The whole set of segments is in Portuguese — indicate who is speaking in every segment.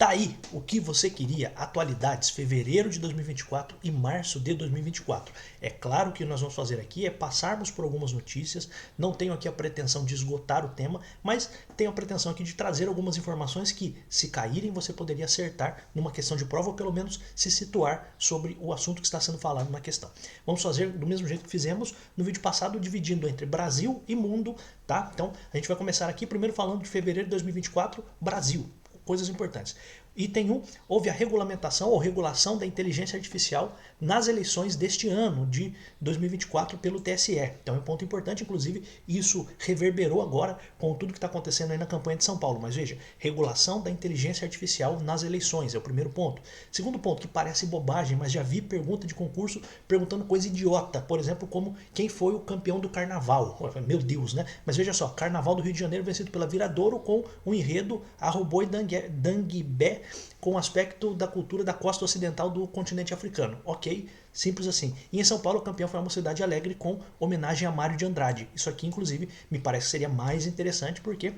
Speaker 1: Tá aí o que você queria, atualidades, fevereiro de 2024 e março de 2024. É claro que o que nós vamos fazer aqui é passarmos por algumas notícias, não tenho aqui a pretensão de esgotar o tema, mas tenho a pretensão aqui de trazer algumas informações que, se caírem, você poderia acertar numa questão de prova ou pelo menos se situar sobre o assunto que está sendo falado na questão. Vamos fazer do mesmo jeito que fizemos no vídeo passado, dividindo entre Brasil e mundo, tá? Então a gente vai começar aqui primeiro falando de fevereiro de 2024, Brasil. Coisas importantes. Item 1, houve a regulamentação ou regulação da inteligência artificial nas eleições deste ano, de 2024, pelo TSE. Então é um ponto importante, inclusive isso reverberou agora com tudo que está acontecendo aí na campanha de São Paulo. Mas veja, regulação da inteligência artificial nas eleições, é o primeiro ponto. Segundo ponto, que parece bobagem, mas já vi pergunta de concurso perguntando coisa idiota. Por exemplo, como quem foi o campeão do carnaval. Meu Deus, né? Mas veja só, Carnaval do Rio de Janeiro vencido pela Viradouro com o enredo Arroboi Danguibé, com o aspecto da cultura da costa ocidental do continente africano. Ok, simples assim. E em São Paulo o campeão foi a Mocidade Alegre com homenagem a Mário de Andrade. Isso aqui, inclusive, me parece que seria mais interessante porque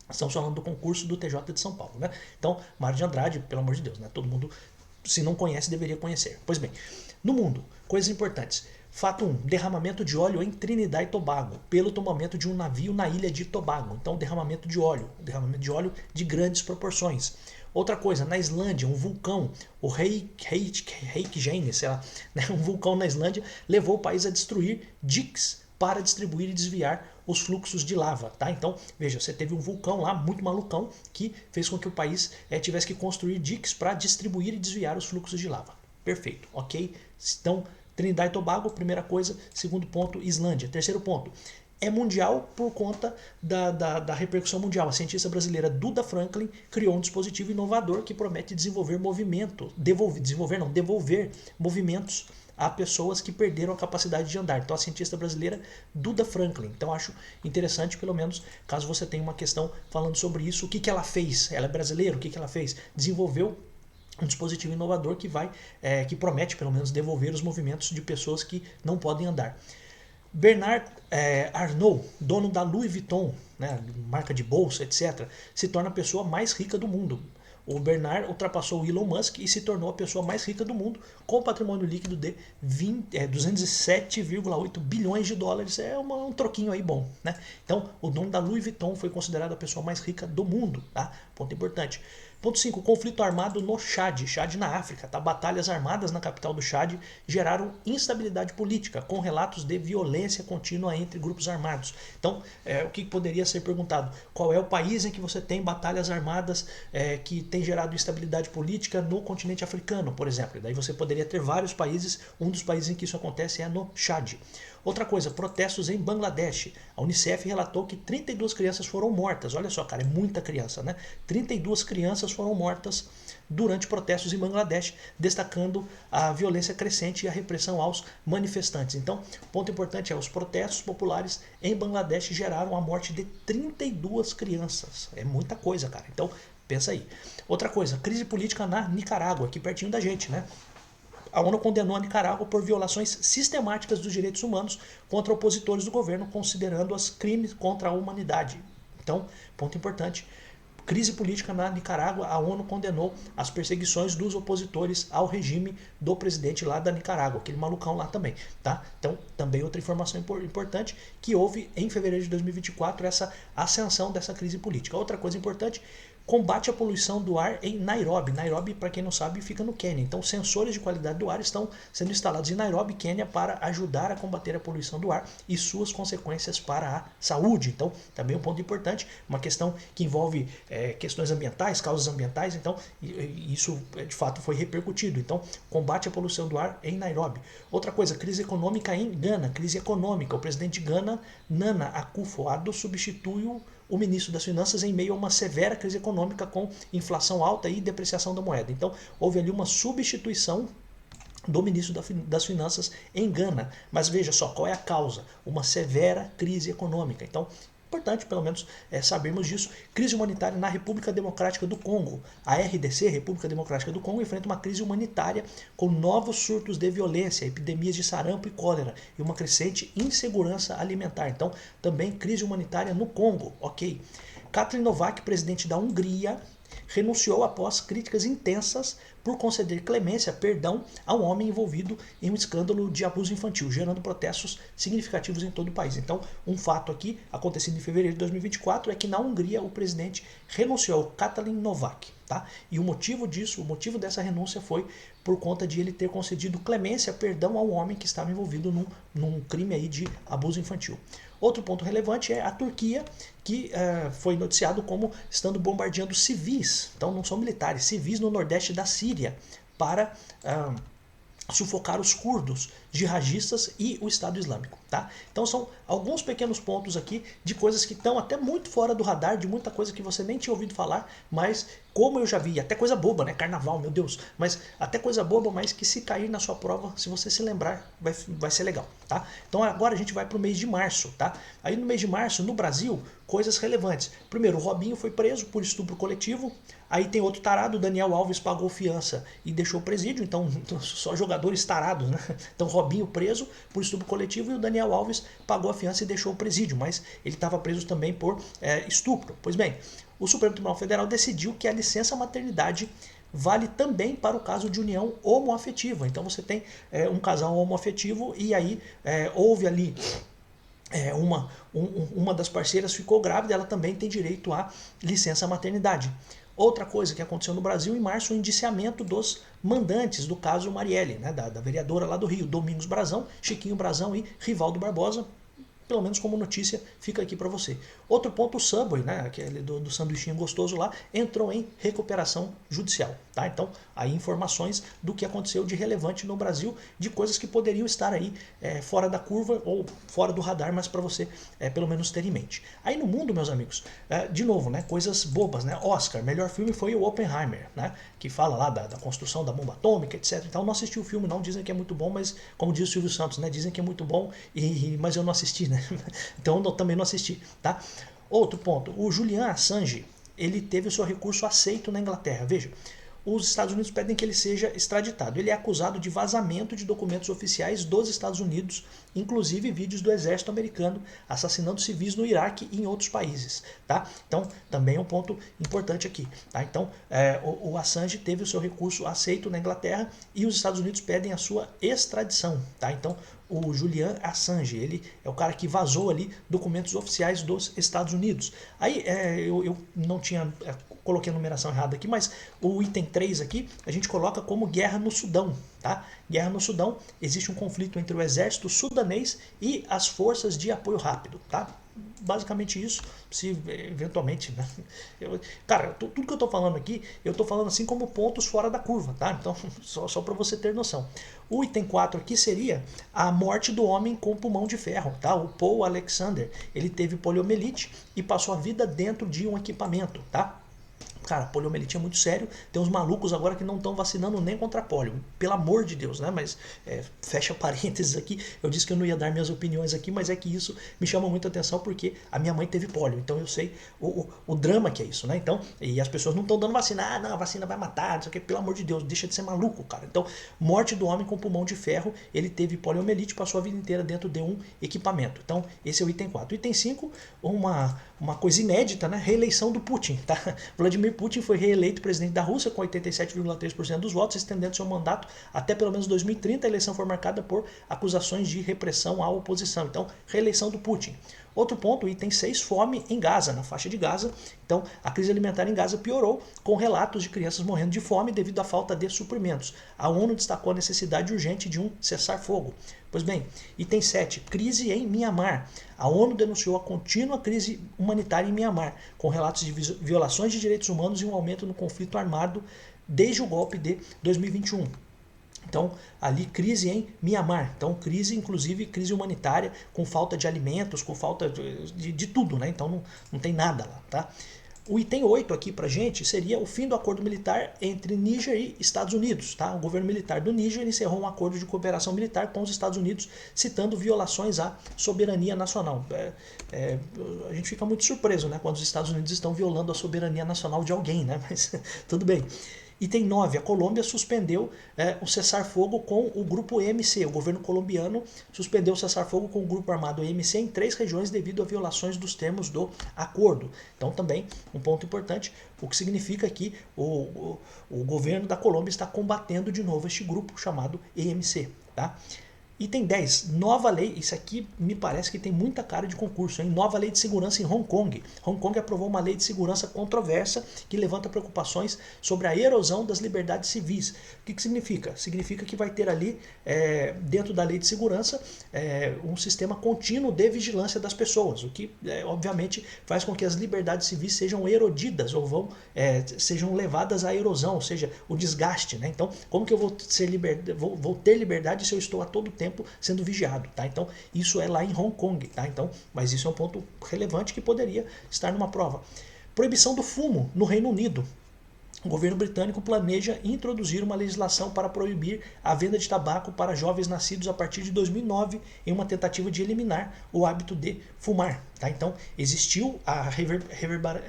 Speaker 1: estamos falando do concurso do TJ de São Paulo, né? Então, Mário de Andrade, pelo amor de Deus, né? Todo mundo, se não conhece, deveria conhecer. Pois bem, no mundo, coisas importantes. Fato 1, derramamento de óleo em Trinidad e Tobago, pelo tombamento de um navio na ilha de Tobago. Então, derramamento de óleo de grandes proporções. Outra coisa, na Islândia, um vulcão, o Reykjanes, sei lá, né, um vulcão na Islândia, levou o país a destruir diques para distribuir e desviar os fluxos de lava, tá? Então, veja, você teve um vulcão lá, muito malucão, que fez com que o país tivesse que construir diques para distribuir e desviar os fluxos de lava. Perfeito, ok? Então, Trinidad e Tobago, primeira coisa. Segundo ponto, Islândia. Terceiro ponto, é mundial por conta da repercussão mundial. A cientista brasileira Duda Franklin criou um dispositivo inovador que promete devolver movimentos a pessoas que perderam a capacidade de andar. Então a cientista brasileira Duda Franklin. Então acho interessante, pelo menos, caso você tenha uma questão falando sobre isso, o que ela fez? Ela é brasileira, o que ela fez? Desenvolveu um dispositivo inovador que promete, pelo menos, devolver os movimentos de pessoas que não podem andar. Bernard Arnault, dono da Louis Vuitton, né, marca de bolsa, etc., se torna a pessoa mais rica do mundo. O Bernard ultrapassou o Elon Musk e se tornou a pessoa mais rica do mundo, com patrimônio líquido de 207,8 bilhões de dólares. É um troquinho aí bom, né? Então, o dono da Louis Vuitton foi considerado a pessoa mais rica do mundo, tá? Ponto importante. Ponto 5. Conflito armado no Chad. Chad na África. Tá? Batalhas armadas na capital do Chad geraram instabilidade política, com relatos de violência contínua entre grupos armados. Então, o que poderia ser perguntado? Qual é o país em que você tem batalhas armadas que tem gerado instabilidade política no continente africano, por exemplo? E daí você poderia ter vários países. Um dos países em que isso acontece é no Chad. Outra coisa, protestos em Bangladesh. A Unicef relatou que 32 crianças foram mortas. Olha só, cara, é muita criança, né? 32 crianças foram mortas durante protestos em Bangladesh, destacando a violência crescente e a repressão aos manifestantes. Então, ponto importante é, os protestos populares em Bangladesh geraram a morte de 32 crianças. É muita coisa, cara. Então, pensa aí. Outra coisa, crise política na Nicarágua, aqui pertinho da gente, né? A ONU condenou a Nicarágua por violações sistemáticas dos direitos humanos contra opositores do governo, considerando-as crimes contra a humanidade. Então, ponto importante, crise política na Nicarágua, a ONU condenou as perseguições dos opositores ao regime do presidente lá da Nicarágua, aquele malucão lá também, tá? Então, também outra informação importante, que houve em fevereiro de 2024 essa ascensão dessa crise política. Outra coisa importante, combate à poluição do ar em Nairobi. Nairobi, para quem não sabe, fica no Quênia. Então, sensores de qualidade do ar estão sendo instalados em Nairobi, Quênia, para ajudar a combater a poluição do ar e suas consequências para a saúde. Então, também um ponto importante, uma questão que envolve questões ambientais, causas ambientais. Então, isso de fato foi repercutido. Então, combate à poluição do ar em Nairobi. Outra coisa, crise econômica em Gana. Crise econômica. O presidente de Gana, Nana Akufo-Addo, substitui o ministro das Finanças em meio a uma severa crise econômica com inflação alta e depreciação da moeda. Então, houve ali uma substituição do ministro das Finanças em Gana. Mas veja só, qual é a causa? Uma severa crise econômica. Então, importante, pelo menos, sabermos disso. Crise humanitária na República Democrática do Congo. A RDC, República Democrática do Congo, enfrenta uma crise humanitária com novos surtos de violência, epidemias de sarampo e cólera e uma crescente insegurança alimentar. Então, também crise humanitária no Congo, ok. Katalin Novak, presidente da Hungria, renunciou após críticas intensas por conceder clemência, perdão, a um homem envolvido em um escândalo de abuso infantil, gerando protestos significativos em todo o país. Então, um fato aqui, acontecido em fevereiro de 2024, é que na Hungria o presidente renunciou, Katalin Novak. Tá? E o motivo disso, o motivo dessa renúncia foi por conta de ele ter concedido clemência, perdão ao homem que estava envolvido num crime aí de abuso infantil. Outro ponto relevante é a Turquia, que foi noticiado como estando bombardeando civis, então não são militares, civis no nordeste da Síria, para sufocar os curdos, jihadistas e o Estado Islâmico. Tá? Então são alguns pequenos pontos aqui de coisas que estão até muito fora do radar, de muita coisa que você nem tinha ouvido falar, mas como eu já vi, até coisa boba, né? Carnaval, meu Deus, mas até coisa boba, mas que se cair na sua prova, se você se lembrar, vai ser legal. Tá? Então agora a gente vai para o mês de março. Tá? Aí no mês de março, no Brasil, coisas relevantes. Primeiro, o Robinho foi preso por estupro coletivo. Aí tem outro tarado, Daniel Alves pagou fiança e deixou o presídio, então só jogadores tarados, né? Então Robinho preso por estupro coletivo e o Daniel Alves pagou a fiança e deixou o presídio, mas ele estava preso também por estupro. Pois bem, o Supremo Tribunal Federal decidiu que a licença maternidade vale também para o caso de união homoafetiva. Então você tem um casal homoafetivo e aí houve ali uma das parceiras ficou grávida, ela também tem direito à licença maternidade. Outra coisa que aconteceu no Brasil, em março, o indiciamento dos mandantes do caso Marielle, né, da vereadora lá do Rio, Domingos Brazão, Chiquinho Brazão e Rivaldo Barbosa. Pelo menos como notícia, fica aqui para você. Outro ponto, o Subway, né, aquele do sanduichinho gostoso lá, entrou em recuperação judicial. Tá? Então, aí informações do que aconteceu de relevante no Brasil, de coisas que poderiam estar aí fora da curva ou fora do radar, mas para você pelo menos ter em mente. Aí no mundo, meus amigos, de novo, né, coisas bobas, né? Oscar, melhor filme foi o Oppenheimer, né, que fala lá da construção da bomba atômica, etc. Então, não assisti o filme, não, dizem que é muito bom, mas como diz o Silvio Santos, né, dizem que é muito bom, mas eu não assisti, né? Então eu também não assisti, tá? Outro ponto, o Julian Assange, ele teve o seu recurso aceito na Inglaterra. Veja, os Estados Unidos pedem que ele seja extraditado. Ele é acusado de vazamento de documentos oficiais dos Estados Unidos, inclusive vídeos do exército americano assassinando civis no Iraque e em outros países. Tá? Então, também é um ponto importante aqui. Tá? Então, o Assange teve o seu recurso aceito na Inglaterra e os Estados Unidos pedem a sua extradição. Tá? Então, o Julian Assange, ele é o cara que vazou ali documentos oficiais dos Estados Unidos. Aí, eu não tinha... coloquei a numeração errada aqui, mas o item 3 aqui a gente coloca como guerra no Sudão. Tá? Guerra no Sudão, existe um conflito entre o exército sudanês e as forças de apoio rápido. Tá? Basicamente isso, se eventualmente... Né? Cara, tudo que eu estou falando aqui, eu estou falando assim como pontos fora da curva. Tá? Então, só para você ter noção. O item 4 aqui seria a morte do homem com pulmão de ferro. Tá? O Paul Alexander, ele teve poliomielite e passou a vida dentro de um equipamento. Tá? Cara, poliomielite é muito sério. Tem uns malucos agora que não estão vacinando nem contra polio. Pelo amor de Deus, né? Mas fecha parênteses aqui. Eu disse que eu não ia dar minhas opiniões aqui, mas é que isso me chama muita atenção porque a minha mãe teve polio. Então eu sei o drama que é isso, né? Então, e as pessoas não estão dando vacina. Ah, não, a vacina vai matar, não sei o que. Pelo amor de Deus, deixa de ser maluco, cara. Então, morte do homem com pulmão de ferro. Ele teve poliomielite, passou a vida inteira dentro de um equipamento. Então, esse é o item 4. Item 5, uma coisa inédita, né? Reeleição do Putin, tá? Vladimir Putin foi reeleito presidente da Rússia com 87,3% dos votos, estendendo seu mandato até pelo menos 2030. A eleição foi marcada por acusações de repressão à oposição. Então, reeleição do Putin. Outro ponto, item 6, fome em Gaza, na faixa de Gaza. Então, a crise alimentar em Gaza piorou, com relatos de crianças morrendo de fome devido à falta de suprimentos. A ONU destacou a necessidade urgente de um cessar-fogo. Pois bem, item 7, crise em Mianmar. A ONU denunciou a contínua crise humanitária em Mianmar, com relatos de violações de direitos humanos e um aumento no conflito armado desde o golpe de 2021. Então, ali crise em Mianmar. Então, crise, inclusive crise humanitária, com falta de alimentos, com falta de tudo, né? Então, não tem nada lá, tá? O item 8 aqui pra gente seria o fim do acordo militar entre Níger e Estados Unidos. Tá? O governo militar do Níger encerrou um acordo de cooperação militar com os Estados Unidos, citando violações à soberania nacional. A gente fica muito surpreso, né, quando os Estados Unidos estão violando a soberania nacional de alguém, né? Mas tudo bem. Item 9, a Colômbia suspendeu o cessar-fogo com o grupo EMC. O governo colombiano suspendeu o cessar-fogo com o grupo armado EMC em 3 regiões devido a violações dos termos do acordo. Então também um ponto importante, o que significa que o governo da Colômbia está combatendo de novo este grupo chamado EMC. Tá? Item 10, nova lei, isso aqui me parece que tem muita cara de concurso, hein? Nova lei de segurança em Hong Kong. Hong Kong aprovou uma lei de segurança controversa que levanta preocupações sobre a erosão das liberdades civis. O que significa? Significa que vai ter ali, dentro da lei de segurança, um sistema contínuo de vigilância das pessoas, o que obviamente faz com que as liberdades civis sejam erodidas ou sejam levadas à erosão, ou seja, o desgaste. Né? Então, como que eu vou ter liberdade se eu estou a todo tempo sendo vigiado, tá? Então, isso é lá em Hong Kong, tá? Então, mas isso é um ponto relevante que poderia estar numa prova. Proibição do fumo no Reino Unido. O governo britânico planeja introduzir uma legislação para proibir a venda de tabaco para jovens nascidos a partir de 2009 em uma tentativa de eliminar o hábito de fumar. Tá? Então, existiu a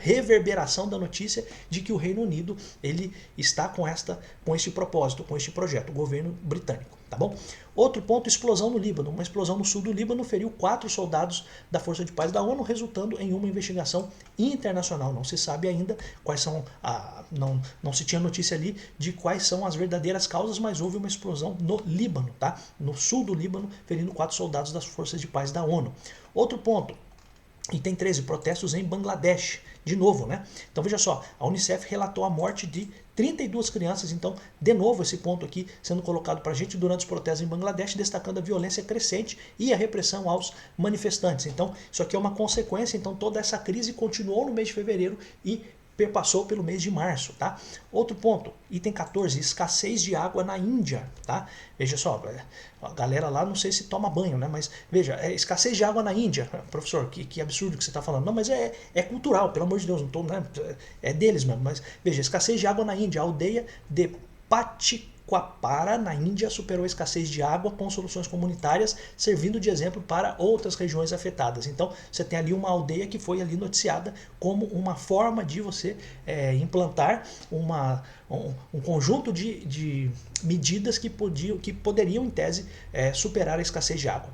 Speaker 1: reverberação da notícia de que o Reino Unido ele está com este propósito, com este projeto, o governo britânico. Tá bom? Outro ponto, explosão no Líbano. Uma explosão no sul do Líbano feriu 4 soldados da Força de Paz da ONU, resultando em uma investigação internacional. Não se sabe ainda quais são, não se tinha notícia ali de quais são as verdadeiras causas, mas houve uma explosão no Líbano, tá? No sul do Líbano, ferindo 4 soldados das Forças de Paz da ONU. Outro ponto, item 13, protestos em Bangladesh. De novo, né? Então veja só, a Unicef relatou a morte de 32 crianças, então, de novo, esse ponto aqui sendo colocado para a gente durante os protestos em Bangladesh, destacando a violência crescente e a repressão aos manifestantes. Então, isso aqui é uma consequência, então toda essa crise continuou no mês de fevereiro e perpassou pelo mês de março, tá? Outro ponto, item 14, escassez de água na Índia, tá? Veja só, a galera lá não sei se toma banho, né? Mas veja, escassez de água na Índia, professor, que absurdo que você está falando. Não, mas é cultural, pelo amor de Deus, não tô, né? É deles mesmo, mas veja, escassez de água na Índia, a aldeia de Patiquapara, na Índia, superou a escassez de água com soluções comunitárias, servindo de exemplo para outras regiões afetadas. Então, você tem ali uma aldeia que foi ali noticiada como uma forma de você implantar um conjunto de medidas que poderiam, em tese, superar a escassez de água.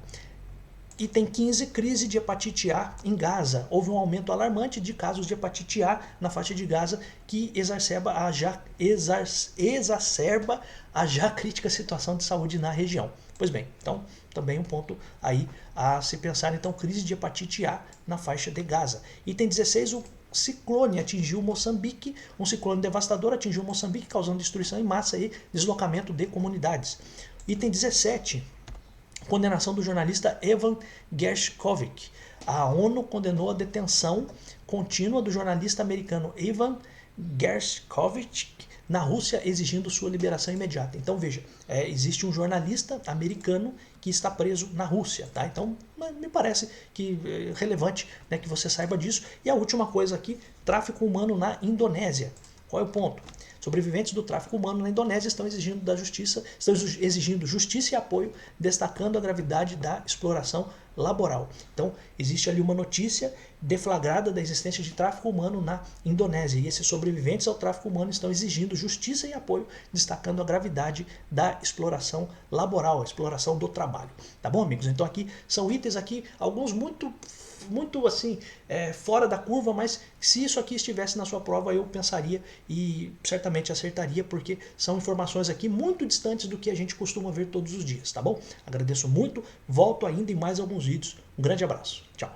Speaker 1: Item 15, crise de hepatite A em Gaza. Houve um aumento alarmante de casos de hepatite A na faixa de Gaza que exacerba a já crítica situação de saúde na região. Pois bem, então também um ponto aí a se pensar, então, crise de hepatite A na faixa de Gaza. Item 16, o ciclone atingiu Moçambique, um ciclone devastador atingiu Moçambique, causando destruição em massa e deslocamento de comunidades. Item 17, condenação do jornalista Evan Gershkovich. A ONU condenou a detenção contínua do jornalista americano Evan Gershkovich na Rússia, exigindo sua liberação imediata. Então veja, existe um jornalista americano que está preso na Rússia. Tá? Então me parece que é relevante, né, que você saiba disso. E a última coisa aqui, tráfico humano na Indonésia. Qual é o ponto? Sobreviventes do tráfico humano na Indonésia estão exigindo justiça e apoio, destacando a gravidade da exploração laboral. Então, existe ali uma notícia deflagrada da existência de tráfico humano na Indonésia. E esses sobreviventes ao tráfico humano estão exigindo justiça e apoio, destacando a gravidade da exploração laboral, a exploração do trabalho. Tá bom, amigos? Então aqui são itens aqui, alguns muito assim, fora da curva, mas se isso aqui estivesse na sua prova, eu pensaria e certamente acertaria, porque são informações aqui muito distantes do que a gente costuma ver todos os dias, tá bom? Agradeço muito, volto ainda em mais alguns vídeos. Um grande abraço, tchau!